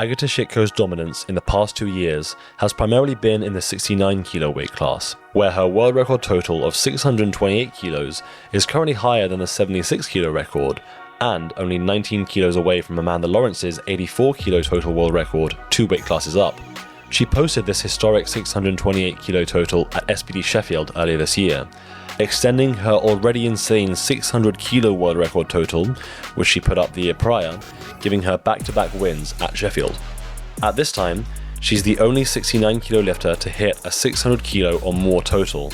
Agata Sitko's dominance in the past 2 years has primarily been in the 69 kilo weight class, where her world record total of 628 kilos is currently higher than the 76 kilo record, and only 19 kilos away from Amanda Lawrence's 84 kilo total world record 2 weight classes up. She posted this historic 628 kilo total at SPD Sheffield earlier this year, extending her already insane 600 kilo world record total, which she put up the year prior, giving her back-to-back wins at Sheffield. At this time, she's the only 69 kilo lifter to hit a 600 kilo or more total,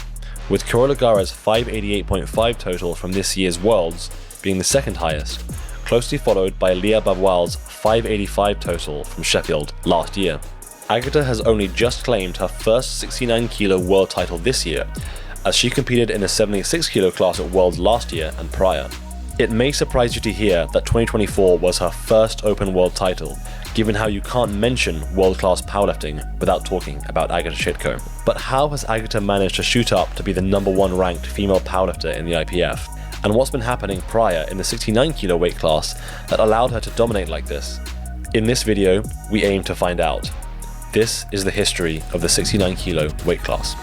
with Carola Garra's 588.5 total from this year's Worlds being the second highest, closely followed by Bavoil's 585 total from Sheffield last year. Agata has only just claimed her first 69 kilo world title this year, as she competed in the 76 kilo class at Worlds last year and prior. It may surprise you to hear that 2024 was her first open world title, given how you can't mention world-class powerlifting without talking about Agata Sitko. But how has Agata managed to shoot up to be the #1 ranked female powerlifter in the IPF? And what's been happening prior in the 69 kilo weight class that allowed her to dominate like this? In this video, we aim to find out. This is the history of the 69 kilo weight class.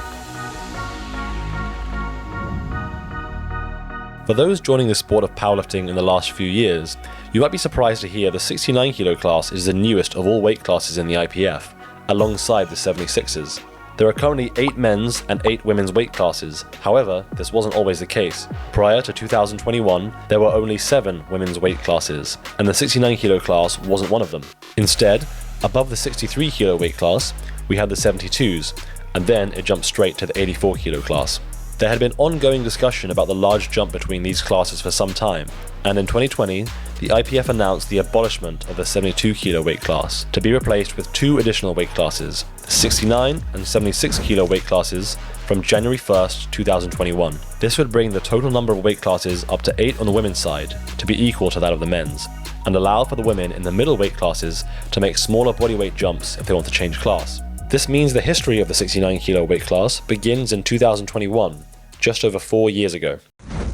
For those joining the sport of powerlifting in the last few years, you might be surprised to hear the 69 kilo class is the newest of all weight classes in the IPF, alongside the 76s. There are currently 8 men's and 8 women's weight classes. However, this wasn't always the case. Prior to 2021, there were only 7 women's weight classes, and the 69 kilo class wasn't one of them. Instead, above the 63 kilo weight class, we had the 72s, and then it jumped straight to the 84 kilo class. There had been ongoing discussion about the large jump between these classes for some time, and in 2020, the IPF announced the abolishment of the 72 kilo weight class to be replaced with 2 additional weight classes, the 69 and 76 kilo weight classes, from January 1st, 2021. This would bring the total number of weight classes up to 8 on the women's side, to be equal to that of the men's, and allow for the women in the middle weight classes to make smaller bodyweight jumps if they want to change class. This means the history of the 69 kilo weight class begins in 2021, just over 4 years ago.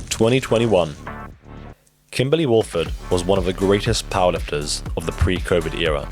2021. Kimberly Walford was one of the greatest powerlifters of the pre-COVID era,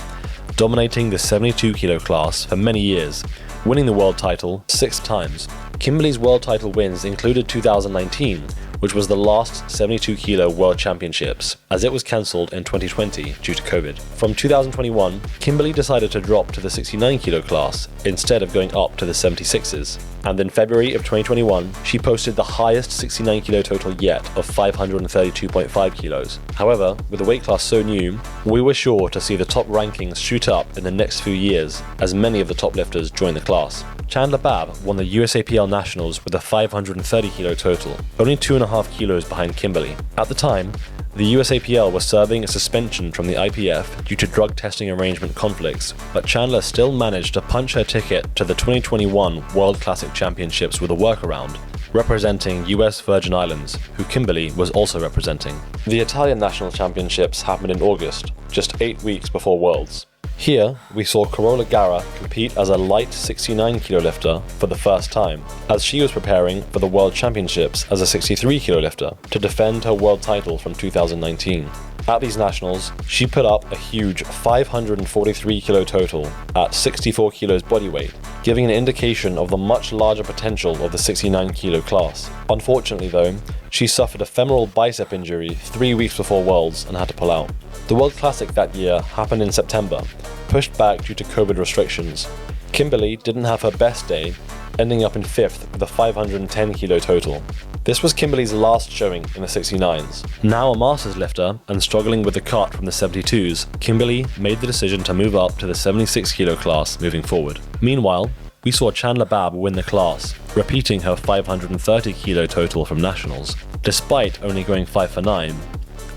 dominating the 72 kilo class for many years, winning the world title 6 times. Kimberly's world title wins included 2019, which was the last 72 kilo world championships, as it was cancelled in 2020 due to COVID. From 2021, Kimberly decided to drop to the 69 kilo class instead of going up to the 76s. And in February of 2021, she posted the highest 69 kilo total yet of 532.5 kilos. However, with the weight class so new, we were sure to see the top rankings shoot up in the next few years as many of the top lifters joined the class. Chandler Babb won the USAPL Nationals with a 530 kilo total, only 2.5 kilos behind Kimberly. At the time, the USAPL was serving a suspension from the IPF due to drug testing arrangement conflicts, but Chandler still managed to punch her ticket to the 2021 World Classic Championships with a workaround, representing US Virgin Islands, who Kimberly was also representing. The Italian National Championships happened in August, just 8 weeks before Worlds. Here, we saw Carola Garra compete as a light 69 kilo lifter for the first time, as she was preparing for the World Championships as a 63 kilo lifter to defend her world title from 2019. At these nationals, she put up a huge 543 kilo total at 64 kilos bodyweight, giving an indication of the much larger potential of the 69 kilo class. Unfortunately though, she suffered a femoral bicep injury 3 weeks before Worlds and had to pull out. The World Classic that year happened in September, pushed back due to COVID restrictions. Kimberly didn't have her best day, ending up in 5th with a 510 kilo total. This was Kimberly's last showing in the 69s. Now a masters lifter and struggling with the cut from the 72s, Kimberly made the decision to move up to the 76 kilo class moving forward. Meanwhile, we saw Chandler Babb win the class, repeating her 530 kilo total from nationals. Despite only going 5 for 9,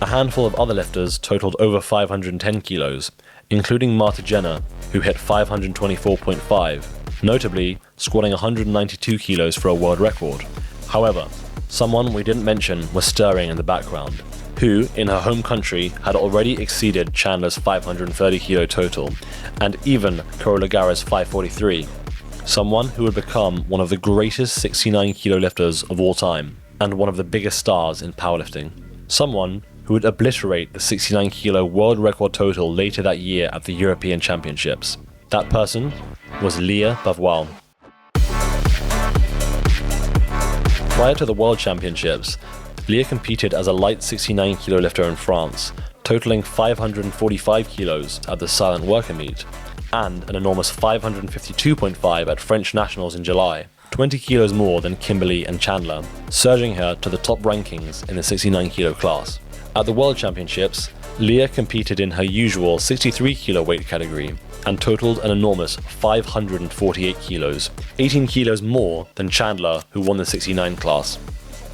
a handful of other lifters totaled over 510 kilos, including Marta Jenner, who hit 524.5, notably squatting 192 kilos for a world record. However, someone we didn't mention was stirring in the background, who, in her home country, had already exceeded Chandler's 530 kilo total, and even Carola Garra's 543. Someone who would become one of the greatest 69 kilo lifters of all time, and one of the biggest stars in powerlifting. Someone who would obliterate the 69 kilo world record total later that year at the European Championships. That person was Leah Bavoil. Prior to the World Championships, Leah competed as a light 69 kilo lifter in France, totaling 545 kilos at the silent worker meet, and an enormous 552.5 at French Nationals in July, 20 kilos more than Kimberly and Chandler, surging her to the top rankings in the 69 kilo class. At the World Championships, Leah competed in her usual 63 kilo weight category and totaled an enormous 548 kilos, 18 kilos more than Chandler, who won the 69 class.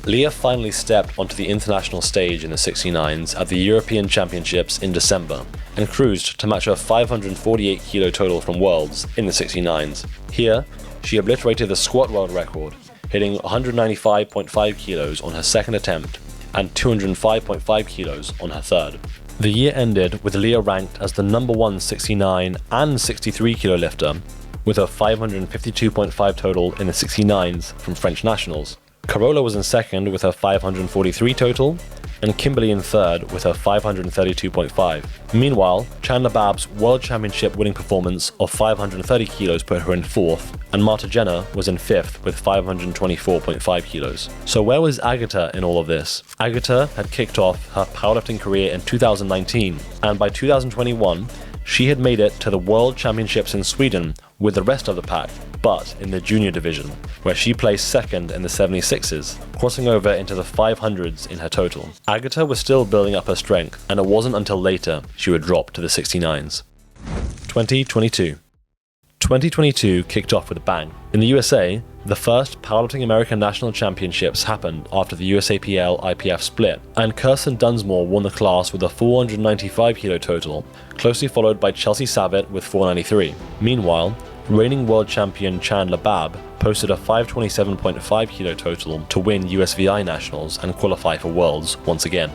Leah finally stepped onto the international stage in the 69s at the European Championships in December and cruised to match her 548 kilo total from Worlds in the 69s. Here, she obliterated the squat world record, hitting 195.5 kilos on her second attempt and 205.5 kilos on her third. The year ended with Leah ranked as the number 1 69 and 63 kilo lifter, with her 552.5 total in the 69s from French Nationals. Carola was in second with her 543 total, and Kimberly in third with her 532.5. Meanwhile, Chandler Babb's World Championship winning performance of 530 kilos put her in fourth, and Marta Jenner was in fifth with 524.5 kilos. So where was Agata in all of this? Agata had kicked off her powerlifting career in 2019, and by 2021, she had made it to the World Championships in Sweden with the rest of the pack, but in the junior division, where she placed second in the 76s, crossing over into the 500s in her total. Agata was still building up her strength, and it wasn't until later she would drop to the 69s. 2022. 2022 kicked off with a bang. In the USA, the first Powerlifting American National Championships happened after the USAPL-IPF split, and Kirsten Dunsmore won the class with a 495 kilo total, closely followed by Chelsea Savitt with 493. Meanwhile, reigning world champion Chandler Babb posted a 527.5 kilo total to win USVI Nationals and qualify for Worlds once again.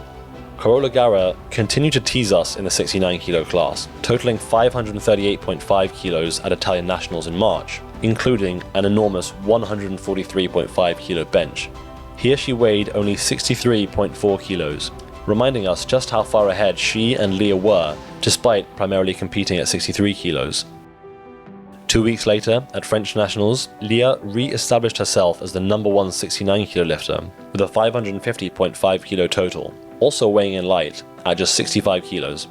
Carola Garra continued to tease us in the 69 kilo class, totaling 538.5 kilos at Italian Nationals in March, including an enormous 143.5 kilo bench. Here she weighed only 63.4 kilos, reminding us just how far ahead she and Leah were, despite primarily competing at 63 kilos. 2 weeks later, at French Nationals, Leah re-established herself as the number 1 69 kilo lifter with a 550.5 kilo total, also weighing in light at just 65 kilos.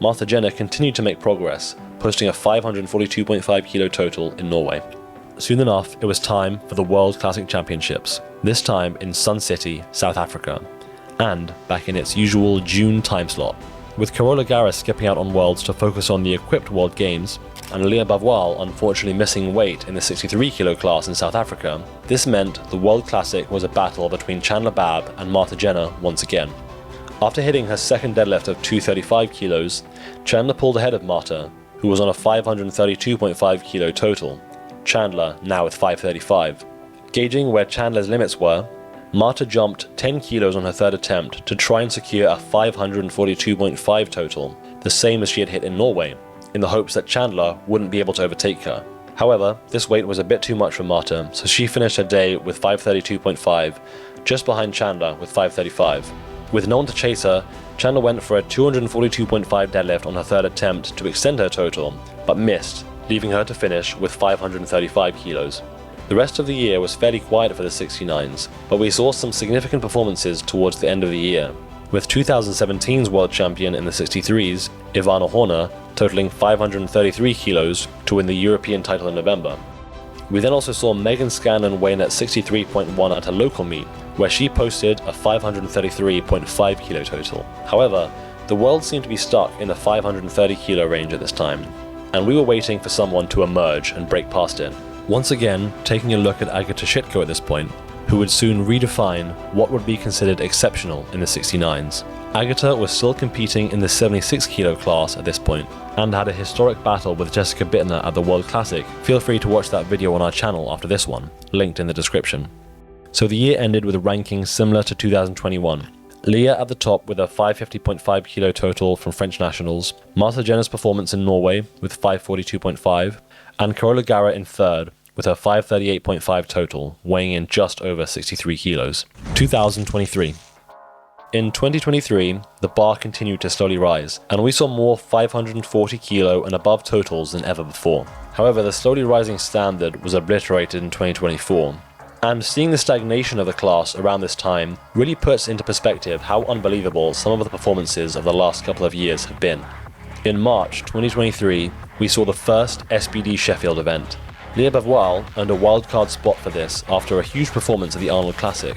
Marta Jenner continued to make progress, posting a 542.5 kilo total in Norway. Soon enough, it was time for the World Classic Championships, this time in Sun City, South Africa, and back in its usual June time slot. With Carola Garra skipping out on Worlds to focus on the equipped World Games, and Leah Bavoil unfortunately missing weight in the 63 kilo class in South Africa, this meant the World Classic was a battle between Chandler Babb and Marta Jenner once again. After hitting her second deadlift of 235 kilos, Chandler pulled ahead of Marta, who was on a 532.5 kilo total, Chandler now with 535. Gauging where Chandler's limits were, Marta jumped 10 kilos on her third attempt to try and secure a 542.5 total, the same as she had hit in Norway, in the hopes that Chandler wouldn't be able to overtake her. However, this weight was a bit too much for Marta, so she finished her day with 532.5, just behind Chandler with 535. With no one to chase her, Chandler went for a 242.5 deadlift on her third attempt to extend her total, but missed, leaving her to finish with 535 kilos. The rest of the year was fairly quiet for the 69s, but we saw some significant performances towards the end of the year, with 2017's world champion in the 63s, Ivana Horner, totaling 533 kilos to win the European title in November. We then also saw Megan Scanlon weigh in at 63.1 at a local meet, where she posted a 533.5 kilo total. However, the world seemed to be stuck in the 530 kilo range at this time, and we were waiting for someone to emerge and break past it. Once again, taking a look at Agata Sitko at this point, who would soon redefine what would be considered exceptional in the 69s. Agata was still competing in the 76 kilo class at this point, and had a historic battle with Jessica Buettner at the World Classic. Feel free to watch that video on our channel after this one, linked in the description. So the year ended with a ranking similar to 2021. Leah at the top with a 550.5 kilo total from French Nationals, Marta Jenner's performance in Norway with 542.5, and Carola Garra in third with her 538.5 total, weighing in just over 63 kilos. 2023. In 2023, the bar continued to slowly rise, and we saw more 540 kilo and above totals than ever before. However, the slowly rising standard was obliterated in 2024, and seeing the stagnation of the class around this time really puts into perspective how unbelievable some of the performances of the last couple of years have been. In March 2023, we saw the first SBD Sheffield event. Leah Bavoil earned a wildcard spot for this after a huge performance at the Arnold Classic,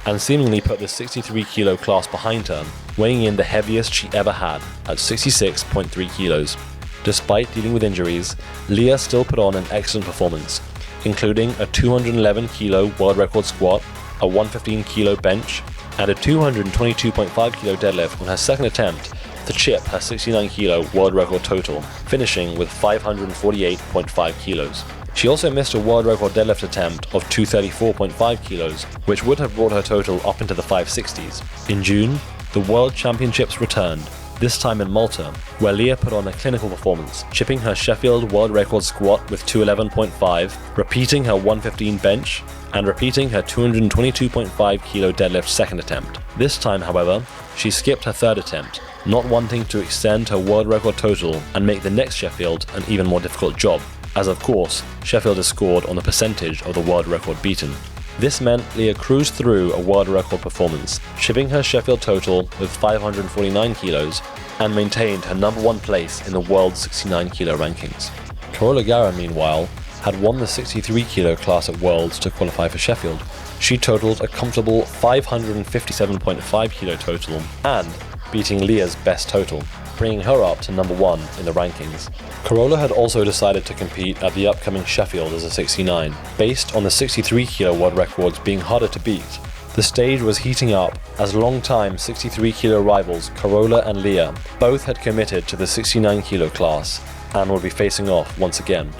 and seemingly put the 63 kilo class behind her, weighing in the heaviest she ever had at 66.3 kilos. Despite dealing with injuries, Leah still put on an excellent performance, including a 211 kilo world record squat, a 115 kilo bench, and a 222.5 kilo deadlift on her second attempt to chip her 69 kilo world record total, finishing with 548.5 kilos. She also missed a world record deadlift attempt of 234.5 kilos, which would have brought her total up into the 560s. In June, the World Championships returned, this time in Malta, where Leah put on a clinical performance, chipping her Sheffield world record squat with 211.5, repeating her 115 bench, and repeating her 222.5 kilo deadlift second attempt. This time, however, she skipped her third attempt, not wanting to extend her world record total and make the next Sheffield an even more difficult job, as of course, Sheffield is scored on the percentage of the world record beaten. This meant Leah cruised through a world record performance, chipping her Sheffield total with 549 kilos, and maintained her number one place in the world 69 kilo rankings. Carola Garra, meanwhile, had won the 63 kilo class at Worlds to qualify for Sheffield. She totaled a comfortable 557.5 kilo total, and beating Leah's best total, bringing her up to number one in the rankings. Carola had also decided to compete at the upcoming Sheffield as a 69, based on the 63 kilo world records being harder to beat. The stage was heating up as long-time 63 kilo rivals Carola and Leah both had committed to the 69 kilo class and would be facing off once again.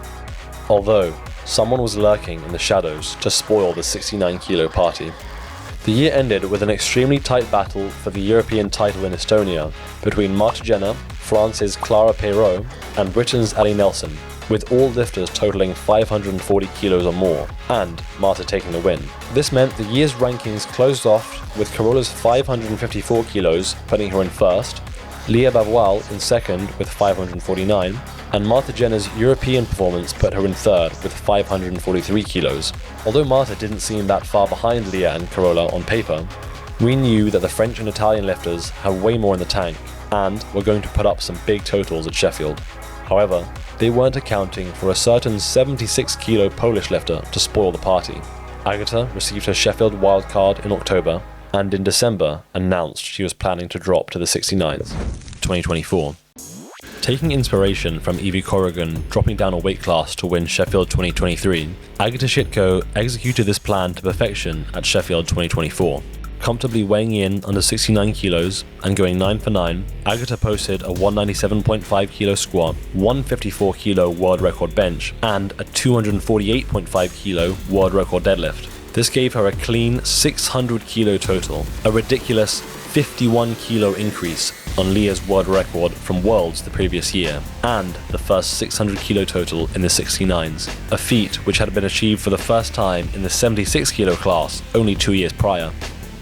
Although, someone was lurking in the shadows to spoil the 69 kilo party. The year ended with an extremely tight battle for the European title in Estonia between Marta Jenner, France's Clara Perrault, and Britain's Ali Nelson, with all lifters totaling 540 kilos or more, and Marta taking the win. This meant the year's rankings closed off with Carola's 554 kilos putting her in first, Leah Bavoil in second with 549, and Marta Jenner's European performance put her in third with 543 kilos. Although Marta didn't seem that far behind Leah and Carola on paper, we knew that the French and Italian lifters had way more in the tank and were going to put up some big totals at Sheffield. However, they weren't accounting for a certain 76 kilo Polish lifter to spoil the party. Agata received her Sheffield wildcard in October, and in December announced she was planning to drop to the 69s. 2024. Taking inspiration from Evie Corrigan dropping down a weight class to win Sheffield 2023, Agata Sitko executed this plan to perfection at Sheffield 2024. Comfortably weighing in under 69 kilos and going 9 for 9, Agata posted a 197.5 kilo squat, 154 kilo world record bench, and a 248.5 kilo world record deadlift. This gave her a clean 600 kilo total, a ridiculous 51 kilo increase on Leah's world record from Worlds the previous year, and the first 600 kilo total in the 69s, a feat which had been achieved for the first time in the 76 kilo class only 2 years prior.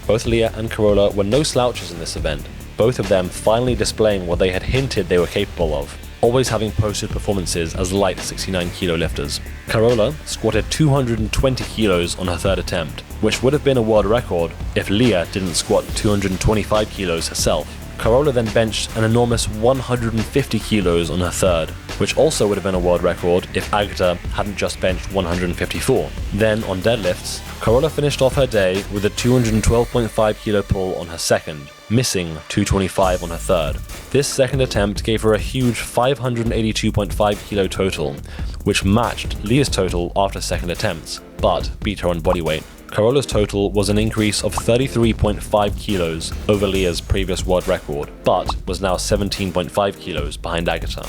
Both Leah and Carola were no slouches in this event, both of them finally displaying what they had hinted they were capable of, always having posted performances as light 69 kilo lifters. Carola squatted 220 kilos on her third attempt, which would have been a world record if Leah didn't squat 225 kilos herself. Carola then benched an enormous 150 kilos on her third, which also would have been a world record if Agata hadn't just benched 154. Then on deadlifts, Carola finished off her day with a 212.5 kilo pull on her second, missing 225 on her third. This second attempt gave her a huge 582.5 kilo total, which matched Leah's total after second attempts, but beat her on bodyweight. Carola's total was an increase of 33.5 kilos over Leah's previous world record, but was now 17.5 kilos behind Agata.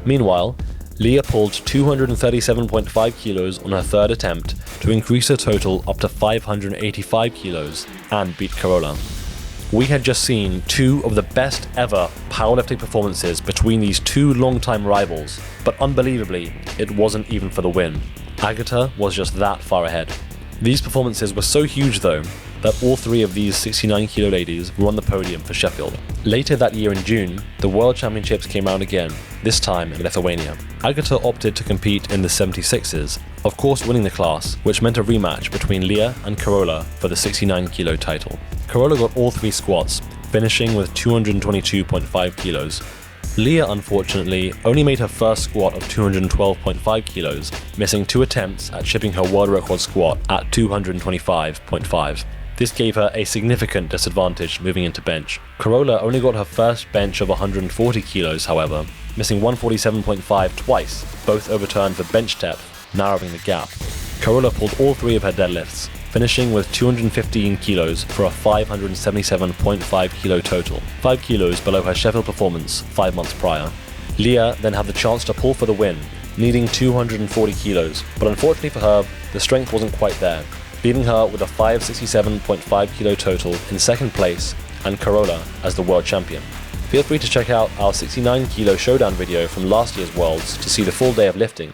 Meanwhile, Leah pulled 237.5 kilos on her third attempt to increase her total up to 585 kilos and beat Carola. We had just seen two of the best ever powerlifting performances between these two longtime rivals, but unbelievably, it wasn't even for the win. Agata was just that far ahead. These performances were so huge though, that all three of these 69 kilo ladies were on the podium for Sheffield. Later that year in June, the World Championships came round again, this time in Lithuania. Agata opted to compete in the 76s, of course winning the class, which meant a rematch between Leah and Carola for the 69 kilo title. Carola got all three squats, finishing with 222.5 kilos. Leah, unfortunately, only made her first squat of 212.5 kilos, missing 2 attempts at shipping her world record squat at 225.5. This gave her a significant disadvantage moving into bench. Carola only got her first bench of 140 kilos, however, missing 147.5 twice, both overturned for bench depth, narrowing the gap. Carola pulled all three of her deadlifts, finishing with 215 kilos for a 577.5 kilo total, 5 kilos below her Sheffield performance 5 months prior. Leah then had the chance to pull for the win, needing 240 kilos, but unfortunately for her, the strength wasn't quite there, leaving her with a 567.5 kilo total in second place and Carola as the world champion. Feel free to check out our 69 kilo showdown video from last year's Worlds to see the full day of lifting.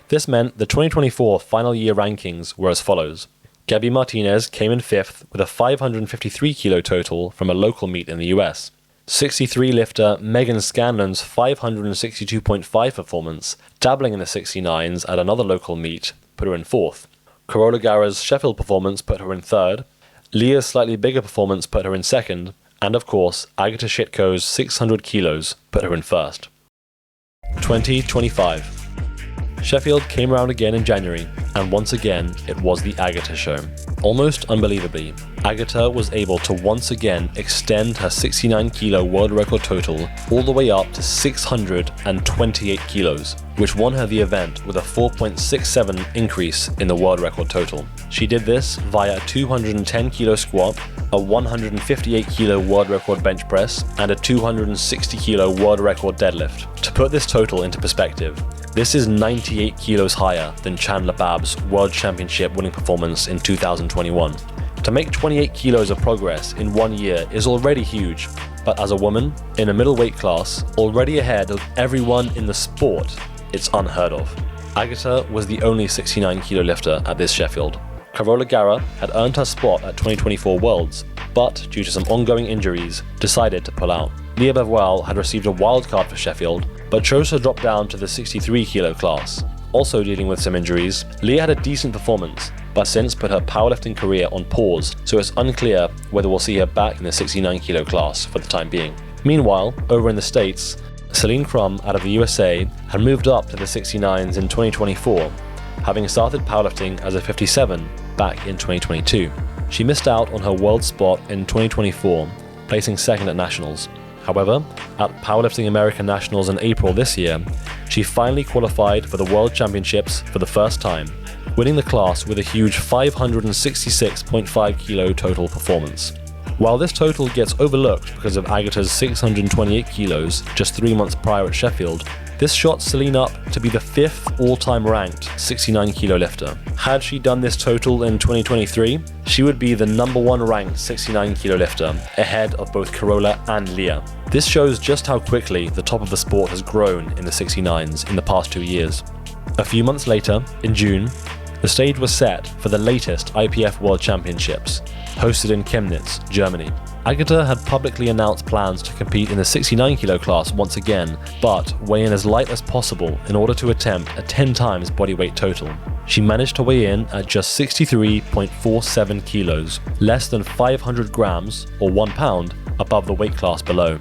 This meant the 2024 final year rankings were as follows. Gabby Martinez came in 5th with a 553 kilo total from a local meet in the US. 63 lifter Megan Scanlon's 562.5 performance, dabbling in the 69s at another local meet, put her in 4th. Carola Garra's Sheffield performance put her in 3rd. Leah's slightly bigger performance put her in 2nd. And of course, Agata Sitko's 600 kilos put her in 1st. 2025. Sheffield came around again in January, and once again, it was the Agata show. Almost unbelievably, Agata was able to once again extend her 69 kilo world record total all the way up to 628 kilos, which won her the event with a 4.67 increase in the world record total. She did this via a 210 kilo squat, a 158 kilo world record bench press, and a 260 kilo world record deadlift. To put this total into perspective, this is 98 kilos higher than Chandler Babb's World Championship winning performance in 2021. To make 28 kilos of progress in 1 year is already huge, but as a woman, in a middleweight class, already ahead of everyone in the sport, it's unheard of. Agata was the only 69 kilo lifter at this Sheffield. Carola Garra had earned her spot at 2024 Worlds, but due to some ongoing injuries, decided to pull out. Leah Bavoil had received a wildcard for Sheffield, but chose to drop down to the 63 kilo class. Also dealing with some injuries, Leah had a decent performance, but since put her powerlifting career on pause, so it's unclear whether we'll see her back in the 69 kilo class for the time being. Meanwhile, over in the States, Celine Crum out of the USA had moved up to the 69s in 2024, having started powerlifting as a 57 back in 2022. She missed out on her world spot in 2024, placing 2nd at Nationals. However, at Powerlifting American Nationals in April this year, she finally qualified for the World Championships for the first time, winning the class with a huge 566.5 kilo total performance. While this total gets overlooked because of Agata's 628 kilos just 3 months prior at Sheffield, this shot Celine up to be the 5th all-time ranked 69 kilo lifter. Had she done this total in 2023, she would be the #1 ranked 69 kilo lifter, ahead of both Carola and Leah. This shows just how quickly the top of the sport has grown in the 69s in the past 2 years. A few months later, in June, the stage was set for the latest IPF World Championships, hosted in Chemnitz, Germany. Agata had publicly announced plans to compete in the 69 kilo class once again, but weigh in as light as possible in order to attempt a 10 times bodyweight total. She managed to weigh in at just 63.47 kilos, less than 500 grams or 1 pound above the weight class below.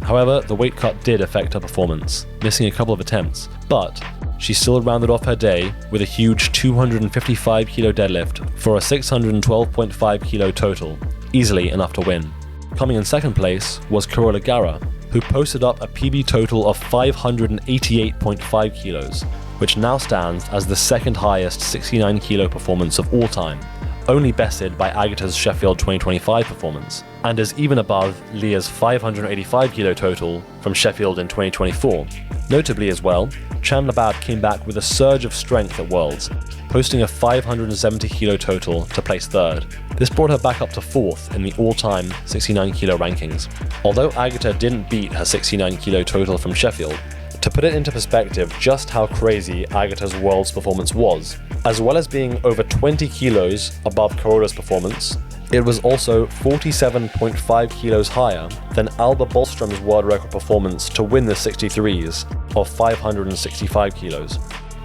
However, the weight cut did affect her performance, missing a couple of attempts, but she still rounded off her day with a huge 255 kilo deadlift for a 612.5 kilo total, easily enough to win. Coming in 2nd place was Carola Garra, who posted up a PB total of 588.5 kilos, which now stands as the 2nd highest 69 kilo performance of all time, only bested by Agata's Sheffield 2025 performance, and is even above Leah's 585 kilo total from Sheffield in 2024. Notably as well, Chandler Babb came back with a surge of strength at Worlds, posting a 570 kilo total to place 3rd. This brought her back up to 4th in the all-time 69 kilo rankings. Although Agata didn't beat her 69 kilo total from Sheffield, to put it into perspective just how crazy Agata's Worlds performance was, as well as being over 20 kilos above Carola's performance, It was also 47.5 kilos higher than Alba Boström's world record performance to win the 63s of 565 kilos.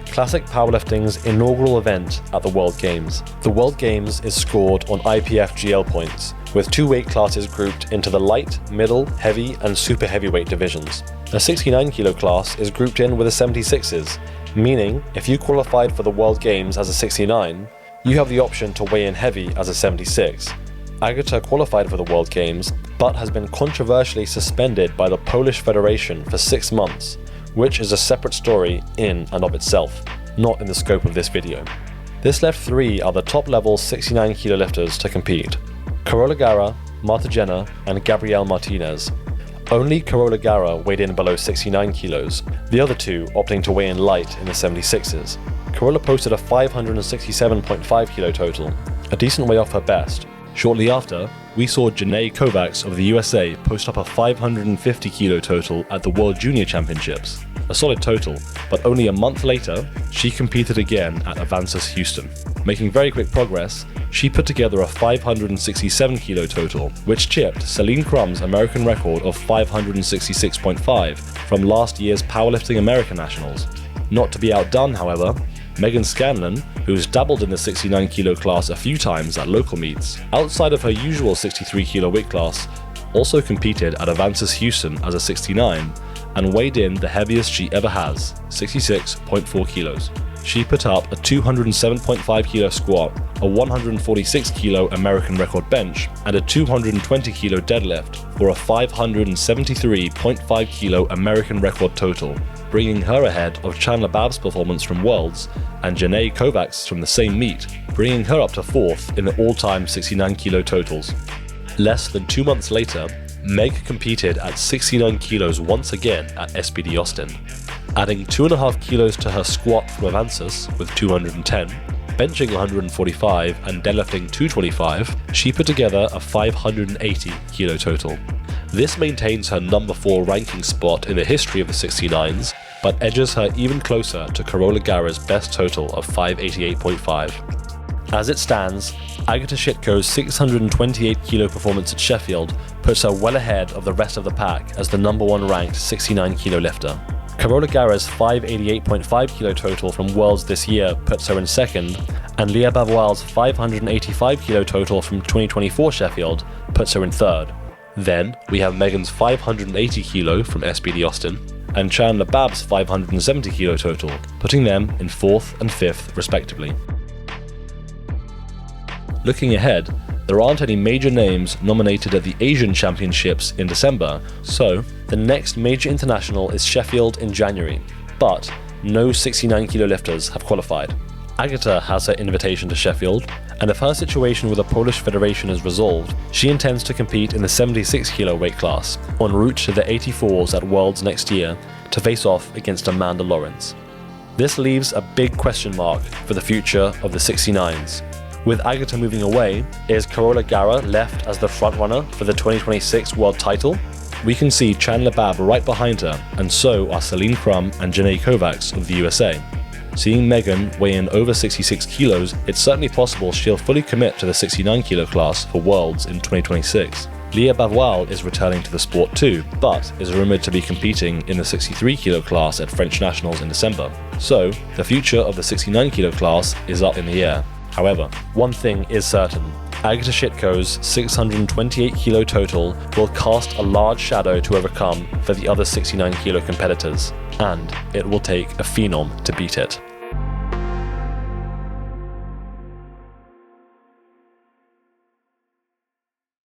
Classic powerlifting's inaugural event at the World Games. The World Games is scored on IPF GL points, with 2 weight classes grouped into the light, middle, heavy and super heavyweight divisions. A 69 kilo class is grouped in with the 76s, meaning if you qualified for the World Games as a 69, you have the option to weigh in heavy as a 76. Agata qualified for the World Games, but has been controversially suspended by the Polish Federation for 6 months, which is a separate story in and of itself, not in the scope of this video. This left 3 other top-level 69 kilo lifters to compete: Carola Garra, Marta Jenner, and Gabrielle Martinez. Only Carola Garra weighed in below 69 kilos, the other 2 opting to weigh in light in the 76s. Carola posted a 567.5 kilo total, a decent way off her best. Shortly after, we saw Janae Kovacs of the USA post up a 550 kilo total at the World Junior Championships. A solid total, but only a month later, she competed again at Avances Houston. Making very quick progress, she put together a 567 kilo total, which chipped Celine Crum's American record of 566.5 from last year's Powerlifting American Nationals. Not to be outdone, however, Megan Scanlon, who's dabbled in the 69 kilo class a few times at local meets, outside of her usual 63 kilo weight class, also competed at Avances Houston as a 69 and weighed in the heaviest she ever has, 66.4 kilos. She put up a 207.5 kilo squat, a 146 kilo American record bench, and a 220 kilo deadlift for a 573.5 kilo American record total, bringing her ahead of Chandler Babb's performance from Worlds and Janae Kovacs from the same meet, bringing her up to 4th in the all-time 69 kilo totals. Less than 2 months later, Meg competed at 69 kilos once again at SBD Austin, adding 2.5 kilos to her squat from Avances with 210, benching 145 and deadlifting 225, she put together a 580 kilo total. This maintains her number 4 ranking spot in the history of the 69s, but edges her even closer to Carola Garra's best total of 588.5. As it stands, Agata Sitko's 628 kilo performance at Sheffield puts her well ahead of the rest of the pack as the number 1 ranked 69 kilo lifter. Carola Garra's 588.5 kilo total from Worlds this year puts her in 2nd, and Leah Bavoil's 585 kilo total from 2024 Sheffield puts her in 3rd. Then we have Megan's 580 kilo from SBD Austin, and Chandler Babb's 570 kilo total, putting them in 4th and 5th respectively. Looking ahead, there aren't any major names nominated at the Asian Championships in December, so the next major international is Sheffield in January, but no 69 kilo lifters have qualified. Agata has her invitation to Sheffield, and if her situation with the Polish Federation is resolved, she intends to compete in the 76 kilo weight class, en route to the 84s at Worlds next year to face off against Amanda Lawrence. This leaves a big question mark for the future of the 69s. With Agata moving away, is Carola Garra left as the frontrunner for the 2026 world title? We can see Chandler Babb right behind her, and so are Celine Crum and Janae Kovacs of the USA. Seeing Megan weigh in over 66 kilos, it's certainly possible she'll fully commit to the 69 kilo class for Worlds in 2026. Leah Bavoil is returning to the sport too, but is rumoured to be competing in the 63 kilo class at French Nationals in December. So, the future of the 69 kilo class is up in the air. However, one thing is certain: Agata Sitko's 628 kilo total will cast a large shadow to overcome for the other 69 kilo competitors, and it will take a phenom to beat it.